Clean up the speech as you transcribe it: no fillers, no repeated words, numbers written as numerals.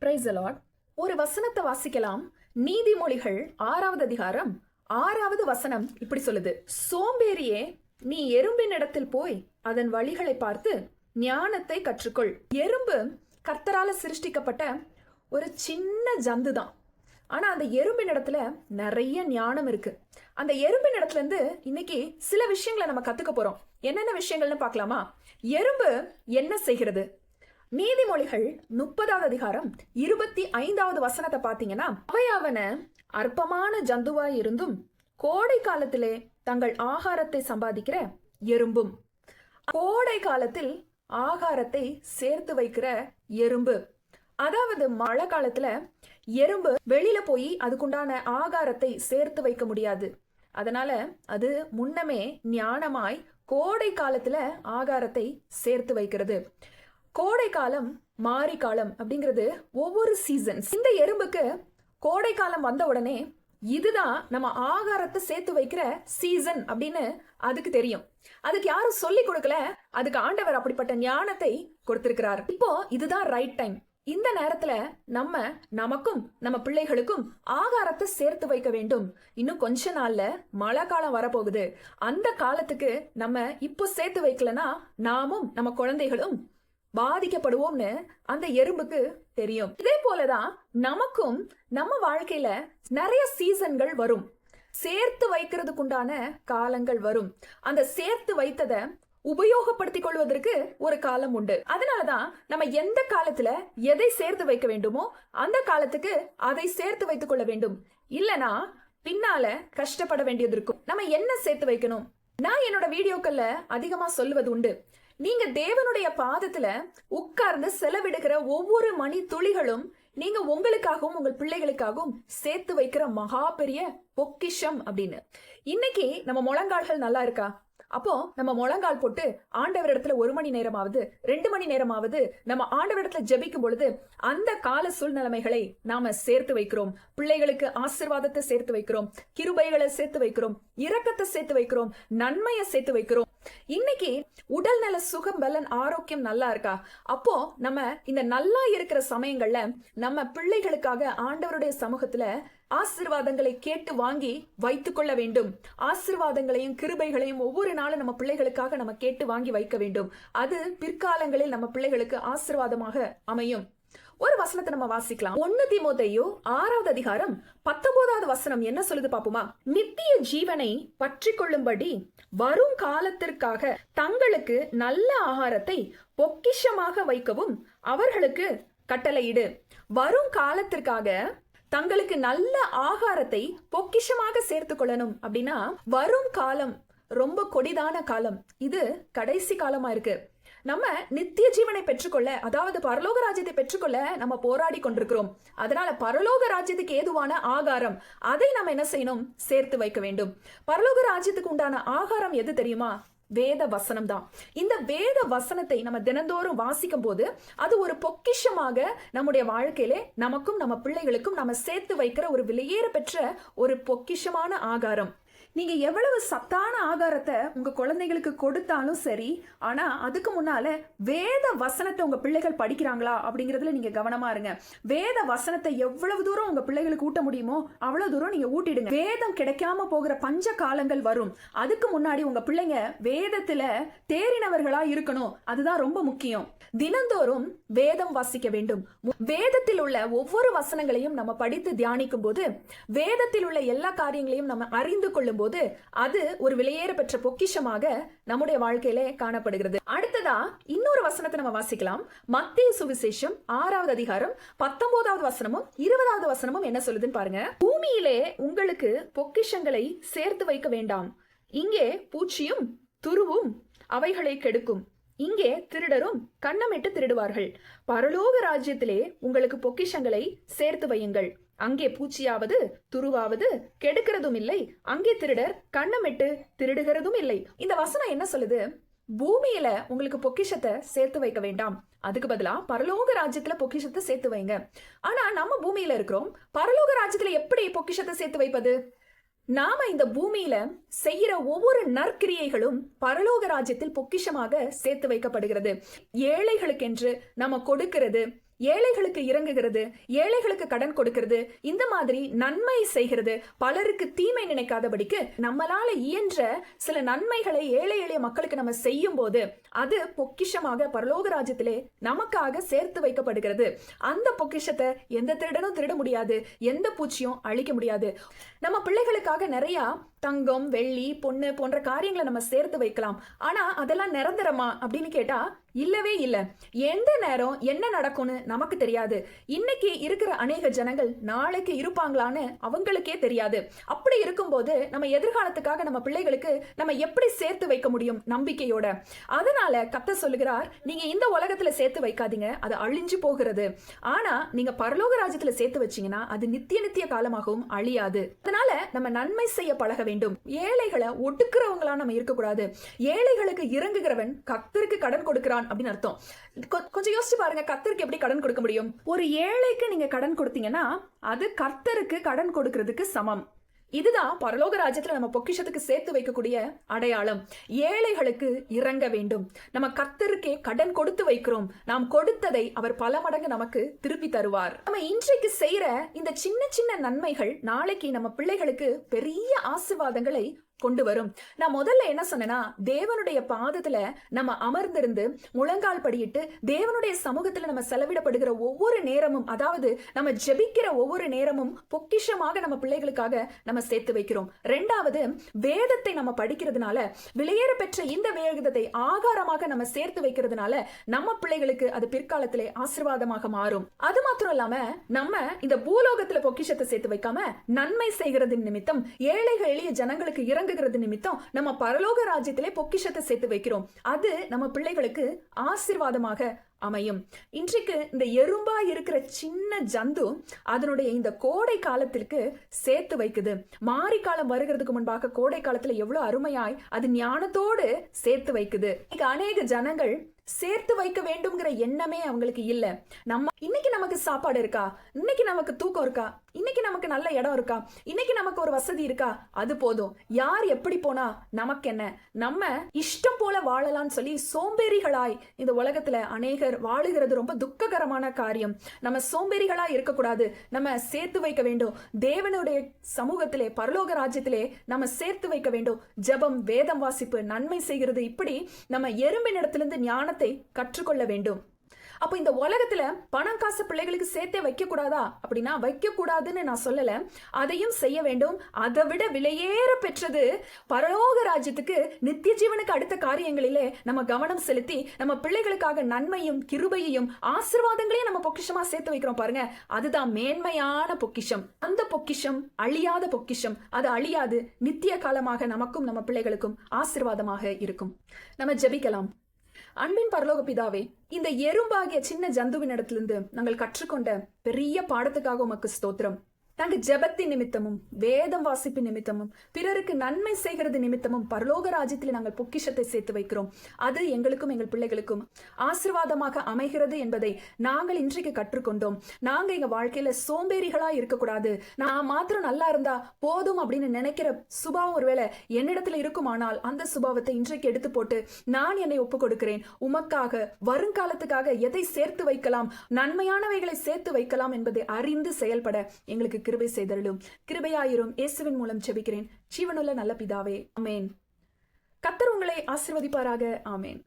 Praise the Lord. ஒரு வசனத்தை வாசிக்கலாம். நீதிமொழிகள் 6வது அதிகாரம் 6வது வசனம் இப்படி சொல்லுது: சோம்பேறியே, நீ எறும்பின் இடத்தில் போய் அதன் வழிகளை பார்த்து ஞானத்தை கற்றுக்கொள். எறும்பு கர்த்தரால சிருஷ்டிக்கப்பட்ட ஒரு சின்ன ஜந்து தான். ஆனா அந்த எறும்பின் இடத்துல நிறைய ஞானம் இருக்கு. அந்த எறும்பின் இடத்துல இருந்து இன்னைக்கு சில விஷயங்களை நம்ம கத்துக்க போறோம். என்னென்ன விஷயங்கள்னு பார்க்கலாமா? எறும்பு என்ன செய்கிறது? நீதிமொழிகள் 30வது அதிகாரம் 25வது வசனத்தை பார்த்தீங்கன்னா, அவையாவன அற்பமான ஜந்துவாய் இருந்தும் கோடை காலத்திலே தங்கள் ஆகாரத்தை சம்பாதிக்கிற எறும்பும். கோடை காலத்தில் ஆகாரத்தை சேர்த்து வைக்கிற எறும்பு. அதாவது மழை காலத்துல எறும்பு வெளியில போய் அதுக்குண்டான ஆகாரத்தை சேர்த்து வைக்க முடியாது. அதனால அது முன்னமே ஞானமாய் கோடை காலத்துல ஆகாரத்தை சேர்த்து வைக்கிறது. கோடை காலம், மாரி காலம் அப்படிங்கிறது ஒவ்வொரு சீசன். இந்த எறும்புக்கு கோடை காலம் வந்த உடனே இதுதான் நம்ம ஆகாரத்தை சேர்த்து வைக்கிற சீசன் அப்படின்னு அதுக்கு தெரியும். அதுக்கு யாரும் சொல்லி கொடுக்கல, அதுக்கு ஆண்டவர் அப்படிப்பட்ட ஞானத்தை கொடுத்திருக்கிறார். இப்போ இதுதான் ரைட் டைம். இந்த நேரத்துல நமக்கும் நம்ம பிள்ளைகளுக்கும் ஆகாரத்தை சேர்த்து வைக்க வேண்டும். இன்னும் கொஞ்ச நாள்ல மழை காலம் வரப்போகுது. அந்த காலத்துக்கு நம்ம இப்போ சேர்த்து வைக்கலனா நாமும் நம்ம குழந்தைகளும் பாதிக்கப்படுவோம்னு அந்த எறும்புக்கு தெரியும். இதே போலதான் நமக்கும் நம்ம வாழ்க்கையில நிறைய சீசன்கள் வரும். சேர்த்து வைக்கிறதுக்குண்டான காலங்கள் வரும். அந்த சேர்த்து வைத்ததை உபயோகப்படுத்திக் கொள்வதற்கு ஒரு காலம் உண்டு. அதனாலதான் நம்ம எந்த காலத்துல எதை சேர்த்து வைக்க வேண்டுமோ அந்த காலத்துக்கு அதை சேர்த்து வைத்துக் கொள்ள வேண்டும். இல்லனா பின்னால கஷ்டப்பட வேண்டியது இருக்கும். நம்ம என்ன சேர்த்து வைக்கணும்? நான் என்னோட வீடியோக்கள்ல அதிகமா சொல்லுவது உண்டு. நீங்க தேவனுடைய பாதத்துல உட்கார்ந்து செலவிடுகிற ஒவ்வொரு மணி துளிகளும் நீங்க உங்களுக்காகவும் உங்கள் பிள்ளைகளுக்காகவும் சேர்த்து வைக்கிற மகா பெரிய பொக்கிஷம் அப்படின்னு. இன்னைக்கு நம்ம முழங்கால்கள் நல்லா இருக்கா? அப்போ நம்ம முழங்கால் போட்டு ஆண்டவரிடத்துல 1 மணி நேரமாவது 2 மணி நேரமாவது நம்ம ஆண்டவரிடத்துல ஜெபிக்கும் பொழுது அந்த கால சூழ்நிலைமைகளை நாம சேர்த்து வைக்கிறோம். பிள்ளைகளுக்கு ஆசீர்வாதத்தை சேர்த்து வைக்கிறோம், கிருபைகளை சேர்த்து வைக்கிறோம், இரக்கத்தை சேர்த்து வைக்கிறோம், நன்மையை சேர்த்து வைக்கிறோம். இன்னைக்கு உடல் நல, சுகம், பலன், ஆரோக்கியம் நல்லா இருக்கா? அப்போ நம்ம இந்த நல்லா இருக்கிற சமயங்கள்ல நம்ம பிள்ளைகளுக்காக ஆண்டவருடைய சமூகத்துல ஆசீர்வாதங்களை கேட்டு வாங்கி வைத்துக் கொள்ள வேண்டும். ஆசீர்வாதங்களையும் கிருபைகளையும் ஒவ்வொரு நாளும் நம்ம பிள்ளைகளுக்காக நம்ம கேட்டு வாங்கி வைக்க வேண்டும். அது பிற்காலங்களில் நம்ம பிள்ளைகளுக்கு ஆசீர்வாதமாக அமையும். ஒரு வசனத்தை நம்ம வாசிக்கலாம். 1 தீமோத்தேயு 6வது அதிகாரம் 19வது வசனம் என்ன சொல்லுது பாப்போமா? நித்திய ஜீவனை பற்றி கொள்ளும்படி வரும் காலத்திற்காக தங்களுக்கு நல்ல ஆகாரத்தை பொக்கிஷமாக வைக்கவும் அவர்களுக்கு கட்டளையிடு. வரும் காலத்திற்காக தங்களுக்கு நல்ல ஆகாரத்தை பொக்கிஷமாக சேர்த்து கொள்ளணும் அப்படின்னா, வரும் காலம் ரொம்ப கொடிதான காலம். இது கடைசி காலமா இருக்கு. நம்ம நித்திய ஜீவனை பெற்றுக்கொள்ள, அதாவது பரலோக ராஜ்யத்தை பெற்றுக்கொள்ள நம்ம போராடி கொண்டிருக்கிறோம். அதனால பரலோக ராஜ்யத்துக்கு ஏதுவான ஆகாரம் அதை நம்ம என்ன செய்யணும்? சேர்த்து வைக்க வேண்டும். பரலோக ராஜ்யத்துக்கு உண்டான ஆகாரம் எது தெரியுமா? வேத வசனம் தான். இந்த வேத வசனத்தை நம்ம தினந்தோறும் வாசிக்கும் போது அது ஒரு பொக்கிஷமாக நம்முடைய வாழ்க்கையிலே நமக்கும் நம்ம பிள்ளைகளுக்கும் நம்ம சேர்த்து வைக்கிற ஒரு விலையேற பெற்ற ஒரு பொக்கிஷமான ஆகாரம். நீங்க எவ்வளவு சத்தான ஆகாரத்தை உங்க குழந்தைகளுக்கு கொடுத்தாலும் சரி, ஆனா அதுக்கு முன்னால வேத வசனத்தை உங்க பிள்ளைகள் படிக்கிறாங்களா அப்படிங்கறதுல நீங்க கவனமா இருங்க. வேத வசனத்தை எவ்வளவு தூரம் உங்க பிள்ளைகளுக்கு ஊட்ட முடியுமோ அவ்வளவு தூரம் நீங்க ஊட்டிடுங்க. வேதம் கிடைக்காம போகிற பஞ்ச காலங்கள் வரும். அதுக்கு முன்னாடி உங்க பிள்ளைங்க வேதத்துல தேறினவர்களா இருக்கணும். அதுதான் ரொம்ப முக்கியம். தினந்தோறும் வேதம் வாசிக்க வேண்டும். வேதத்தில் உள்ள ஒவ்வொரு வசனங்களையும் நம்ம படித்து தியானிக்கும் போது, வேதத்தில் உள்ள எல்லா காரியங்களையும் நம்ம அறிந்து கொள்ளும் போது அது ஒரு விலையேற பெற்ற பொக்கிஷமாக நம்முடைய வாழ்க்கையிலே காணப்படுகிறது. அடுத்ததா இன்னொரு வசனத்தை நம்ம வாசிக்கலாம். மத்தேயு சுவிசேஷம் 6வது அதிகாரம் 19வது வசனமும் 20வது வசனமும் என்ன சொல்லுதுன்னு பாருங்க. பூமியிலே உங்களுக்கு பொக்கிஷங்களை சேர்த்து வைக்க வேண்டாம். இங்கே பூச்சியும் துருவும் அவைகளை கெடுக்கும். இங்கே திருடரும் கன்னமிட்டு திருடுவார்கள். பரலோக ராஜ்யத்திலே உங்களுக்கு பொக்கிஷங்களை சேர்த்து வையுங்கள். அங்கே பூச்சியாவது துருவாவது கெடுக்கிறதும் இல்லை, அங்கே திருடர் கன்னமிட்டு திருடுகிறதும் இல்லை. இந்த வசனம் என்ன சொல்லுது? பூமியில உங்களுக்கு பொக்கிஷத்தை சேர்த்து வைக்க வேண்டாம், அதுக்கு பதிலா பரலோக ராஜ்யத்துல பொக்கிஷத்தை சேர்த்து வைங்க. ஆனா நம்ம பூமியில இருக்கிறோம். பரலோக ராஜ்யத்துல எப்படி பொக்கிஷத்தை சேர்த்து வைப்பது? நாம இந்த பூமியில செய்யற ஒவ்வொரு நற்கிரியைகளும் பரலோக ராஜ்யத்தில் பொக்கிஷமாக சேர்த்து வைக்கப்படுகிறது. ஏழைகளுக்கென்று நம்ம கொடுக்கிறது, ஏழைகளுக்கு இறங்குகிறது, ஏழைகளுக்கு கடன் கொடுக்கிறது, இந்த மாதிரி நன்மை செய்கிறது, பலருக்கு தீமை நினைக்காதபடிக்கு நம்மளால இயன்ற சில நன்மைகளை ஏழை எளிய மக்களுக்கு நம்ம செய்யும் போது அது பொக்கிஷமாக பரலோக ராஜ்யத்திலே நமக்காக சேர்த்து வைக்கப்படுகிறது. அந்த பொக்கிஷத்தை எந்த திருடனும் திருட முடியாது, எந்த பூச்சியும் அழிக்க முடியாது. நம்ம பிள்ளைகளுக்காக நிறைய தங்கம், வெள்ளி, பொண்ணு போன்ற காரியங்களை நம்ம சேர்த்து வைக்கலாம். ஆனா அதெல்லாம் நிரந்தரமா அப்படின்னு கேட்டா இல்லவே இல்ல. எந்த நேரம் என்ன நடக்கும்னு நமக்கு தெரியாது. இன்னைக்கு இருக்கிற அநேக ஜனங்கள் நாளைக்கு இருப்பாங்களான்னு அவங்களுக்கே தெரியாது. அப்படி இருக்கும்போது நம்ம எதிர்காலத்துக்காக நம்ம பிள்ளைகளுக்கு நம்ம எப்படி சேர்த்து வைக்க முடியும் நம்பிக்கையோட? அதனால கர்த்தர் சொல்லுகிறார், நீங்க இந்த உலகத்துல சேர்த்து வைக்காதீங்க, அது அழிஞ்சு போகிறது. ஆனா நீங்க பரலோக ராஜ்யத்துல சேர்த்து வச்சீங்கன்னா அது நித்திய காலமாகவும் அழியாது. அதனால நம்ம நன்மை செய்ய பழக வேண்டும். ஏழைகளை ஒடுக்குறவங்களா நம்ம இருக்கக்கூடாது. ஏழைகளுக்கு இறங்குகிறவன் கர்த்தருக்கு கடன் கொடுக்கிறான் அப்படின்னு அர்த்தம். கொஞ்சம் யோசிச்சு பாருங்க, கர்த்தருக்கு எப்படி கடன் கொடுக்க முடியும்? ஒரு ஏழைக்கு நீங்க கடன் கொடுத்தீங்கன்னா அது கர்த்தருக்கு கடன் கொடுக்கிறதுக்கு சமம். இதுதான் பரலோக ராஜ்யத்துல நம்ம பொக்கிஷத்துக்கு சேர்த்து வைக்கக்கூடிய அடையாளம். ஏழைகளுக்கு இறங்க வேண்டும். நம்ம கர்த்தருக்கே கடன் கொடுத்து வைக்கிறோம். நாம் கொடுத்ததை அவர் பல மடங்கு நமக்கு திருப்பி தருவார். நம்ம இன்றைக்கு செய்யற இந்த சின்ன சின்ன நன்மைகள் நாளைக்கு நம்ம பிள்ளைகளுக்கு பெரிய ஆசீர்வாதங்களை கொண்டு வரும். நான் முதல்ல என்ன சொன்னேன்னா, தேவனுடைய பாதத்துல நம்ம அமர்ந்திருந்து முழங்கால் படியிட்டு தேவனுடைய சமூகத்துல நம்ம செலவிடப்படுகிற ஒவ்வொரு நேரமும், அதாவது நம்ம ஜெபிக்கிற ஒவ்வொரு நேரமும் பொக்கிஷமாக நம்ம பிள்ளைகளுக்காக நம்ம சேர்த்து வைக்கிறோம். ரெண்டாவது, வேதத்தை நம்ம படிக்கிறதுனால, விலையேற பெற்ற இந்த வேதத்தை ஆகாரமாக நம்ம சேர்த்து வைக்கிறதுனால நம்ம பிள்ளைகளுக்கு அது பிற்காலத்திலே ஆசீர்வாதமாக மாறும். அது மாத்திரம் இல்லாம நம்ம இந்த பூலோகத்துல பொக்கிஷத்தை சேர்த்து வைக்காம நன்மை செய்கிறது நிமித்தம், ஏழைகள் எளிய ஜனங்களுக்கு இறங்குகிறது நிமித்தம் நம்ம பரலோக ராஜ்யத்திலே பொக்கிஷத்தை சேர்த்து வைக்கிறோம். அது நம்ம பிள்ளைகளுக்கு ஆசீர்வாதமாக அமையும். இன்றைக்கு இந்த எறும்பா இருக்கிற சின்ன ஜந்து அதனுடைய இந்த கோடை காலத்திற்கு சேர்த்து வைக்குது. மாரி காலம் வருகிறதுக்கு முன்பாக கோடை காலத்துல எவ்வளவு அருமையாய் அது ஞானத்தோடு சேர்த்து வைக்குது. அநேக ஜனங்கள் சேர்த்து வைக்க வேண்டும்ங்கிற எண்ணமே அவங்களுக்கு இல்ல. நம்ம இன்னைக்கு நமக்கு சாப்பாடு இருக்கா, இன்னைக்கு நமக்கு தூக்கம் இருக்கா, இன்னைக்கு நமக்கு நல்ல இடம் இருக்கா, இன்னைக்கு நமக்கு ஒரு வசதி இருக்கா, அது போதும். யார் எப்படி போனா நமக்கு என்ன, நம்ம இஷ்டம் போல வாழலாம்னு சொல்லி சோம்பேறிகளாய் இந்த உலகத்துல அநேகர் வாழுகிறது ரொம்ப துக்ககரமான காரியம். நம்ம சோம்பேறிகளா இருக்கக்கூடாது. நம்ம சேர்த்து வைக்க வேண்டும். தேவனுடைய சமூகத்திலே பரலோக ராஜ்யத்திலே நம்ம சேர்த்து வைக்க வேண்டும். ஜெபம், வேதம் வாசிப்பு, நன்மை செய்கிறது, இப்படி நம்ம எறும்பின் இடத்திலிருந்து ஞானத்தை கற்றுக்கொள்ள வேண்டும். அப்போ இந்த உலகத்துல பணம் காசு பிள்ளைகளுக்கு சேர்த்தே வைக்க கூடாதா அப்படின்னா வைக்க கூடாதுன்னு நான் சொல்லல. அதையும் செய்ய வேண்டும். அதை விட விலையேற பெற்றது பரலோக ராஜ்யத்துக்கு நித்திய ஜீவனுக்கு அடுத்த காரியங்களிலே நம்ம கவனம் செலுத்தி நம்ம பிள்ளைகளுக்காக நன்மையும் கிருபையையும் ஆசீர்வாதங்களையும் நம்ம பொக்கிஷமா சேர்த்து வைக்கிறோம் பாருங்க. அதுதான் மேன்மையான பொக்கிஷம். அந்த பொக்கிஷம் அழியாத பொக்கிஷம். அது அழியாது. நித்திய காலமாக நமக்கும் நம்ம பிள்ளைகளுக்கும் ஆசீர்வாதமாக இருக்கும். நம்ம ஜெபிக்கலாம். அன்பின் பரலோக பிதாவே, இந்த எறும்பாகிய சின்ன ஜந்துவின் இடத்திலிருந்து நாங்கள் கற்றுக்கொண்ட பெரிய பாடத்துக்காக உமக்கு ஸ்தோத்திரம். நாங்கள் ஜெபத்தின் நிமித்தமும் வேதம் வாசிப்பு நிமித்தமும் பிறருக்கு நன்மை செய்கிறது நிமித்தமும் பரலோக ராஜ்யத்தில் நாங்கள் பொக்கிஷத்தை சேர்த்து வைக்கிறோம். அது எங்களுக்கும் எங்கள் பிள்ளைகளுக்கும் ஆசீர்வாதமாக அமைகிறது என்பதை நாங்கள் இன்றைக்கு கற்றுக்கொண்டோம். நாங்க எங்க வாழ்க்கையில சோம்பேறிகளா இருக்கக்கூடாது. நான் மாத்திரம் நல்லா இருந்தா போதும் அப்படின்னு நினைக்கிற சுபாவம் ஒருவேளை என்னிடத்துல இருக்குமானால் அந்த சுபாவத்தை இன்றைக்கு எடுத்து போட்டு நான் என்னை ஒப்பு கொடுக்கிறேன். உமக்காக வருங்காலத்துக்காக எதை சேர்த்து வைக்கலாம், நன்மையானவைகளை சேர்த்து வைக்கலாம் என்பதை அறிந்து செயல்பட எங்களுக்கு கிருபை செய்தருளும். கிருபையாயிரும். இயேசுவின் மூலம் ஜெபிக்கிறேன் ஜீவனுள்ள நல்ல பிதாவே, ஆமென். கர்த்தர் உங்களை ஆசீர்வதிப்பாராக. ஆமென்.